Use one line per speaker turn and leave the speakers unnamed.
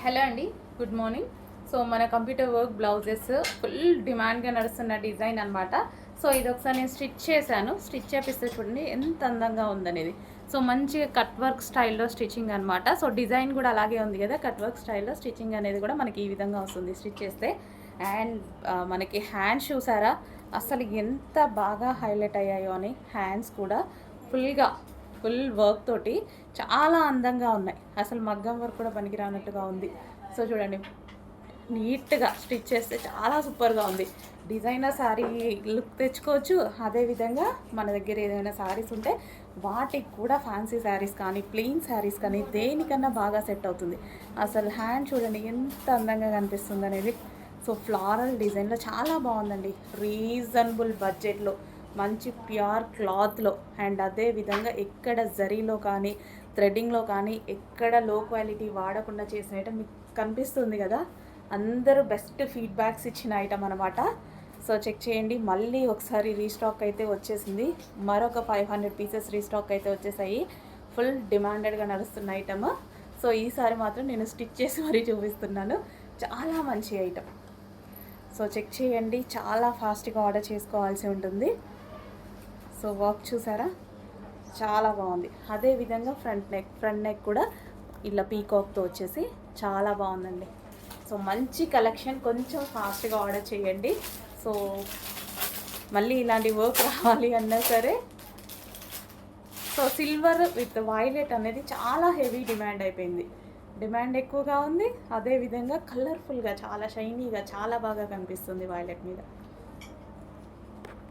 Hello అండి, good morning. So మన computer work blouses full డిమాండ్గా నడుస్తున్న డిజైన్ అనమాట. సో ఇది ఒకసారి నేను స్టిచ్ చేశాను. స్టిచ్ చేపిస్తే చూడండి ఎంత అందంగా ఉందనేది. సో మంచిగా కట్ వర్క్ స్టైల్లో స్టిచ్చింగ్ అనమాట. సో డిజైన్ కూడా అలాగే ఉంది కదా, కట్ వర్క్ స్టైల్లో స్టిచ్చింగ్ అనేది కూడా మనకి ఈ విధంగా వస్తుంది స్టిచ్ చేస్తే. అండ్ మనకి హ్యాండ్స్ చూసారా, అసలు ఎంత బాగా హైలైట్ అయ్యాయో అని. హ్యాండ్స్ కూడా ఫుల్ వర్క్ తోటి చాలా అందంగా ఉన్నాయి. అసలు మగ్గం వర్క్ కూడా పనికిరానట్టుగా ఉంది. సో చూడండి, నీట్గా స్టిచ్ చేస్తే చాలా సూపర్గా ఉంది. డిజైనర్ శారీ లుక్ తెచ్చుకోవచ్చు. అదేవిధంగా మన దగ్గర ఏదైనా శారీస్ ఉంటే వాటికి కూడా ఫ్యాన్సీ శారీస్ కానీ ప్లెయిన్ శారీస్ కానీ దేనికన్నా బాగా సెట్ అవుతుంది. అసలు హ్యాండ్ చూడండి ఎంత అందంగా కనిపిస్తుంది అనేది. సో ఫ్లారల్ డిజైన్లో చాలా బాగుందండి. రీజనబుల్ బడ్జెట్లో మంచి ప్యూర్ క్లాత్లో, అండ్ అదే విధంగా ఎక్కడ జరీలో కానీ థ్రెడ్డింగ్లో కానీ ఎక్కడ లో క్వాలిటీ వాడకుండా చేసిన ఐటమ్ మీకు కనిపిస్తుంది కదా. అందరూ బెస్ట్ ఫీడ్బ్యాక్స్ ఇచ్చిన ఐటమ్ అనమాట. సో చెక్ చేయండి. మళ్ళీ ఒకసారి రీస్టాక్ అయితే వచ్చేసింది. మరొక 500 పీసెస్ రీస్టాక్ అయితే వచ్చేసాయి. ఫుల్ డిమాండెడ్గా నడుస్తున్న ఐటమ్. సో ఈసారి మాత్రం నేను స్టిచ్ చేసి మరీ చూపిస్తున్నాను. చాలా మంచి ఐటమ్. సో చెక్ చేయండి. చాలా ఫాస్ట్గా ఆర్డర్ చేసుకోవాల్సి ఉంటుంది. సో వర్క్ చూసారా, చాలా బాగుంది. అదేవిధంగా ఫ్రంట్ నెక్ కూడా ఇలా పీకాక్తో వచ్చేసి చాలా బాగుందండి. సో మంచి కలెక్షన్. కొంచెం ఫాస్ట్గా ఆర్డర్ చేయండి. సో మళ్ళీ ఇలాంటి వర్క్ రావాలి అన్నా సరే. సో సిల్వర్ విత్ వైలెట్ అనేది చాలా హెవీ డిమాండ్ అయిపోయింది. డిమాండ్ ఎక్కువగా ఉంది. అదేవిధంగా కలర్ఫుల్గా చాలా షైనీగా చాలా బాగా కనిపిస్తుంది వైలెట్ మీద.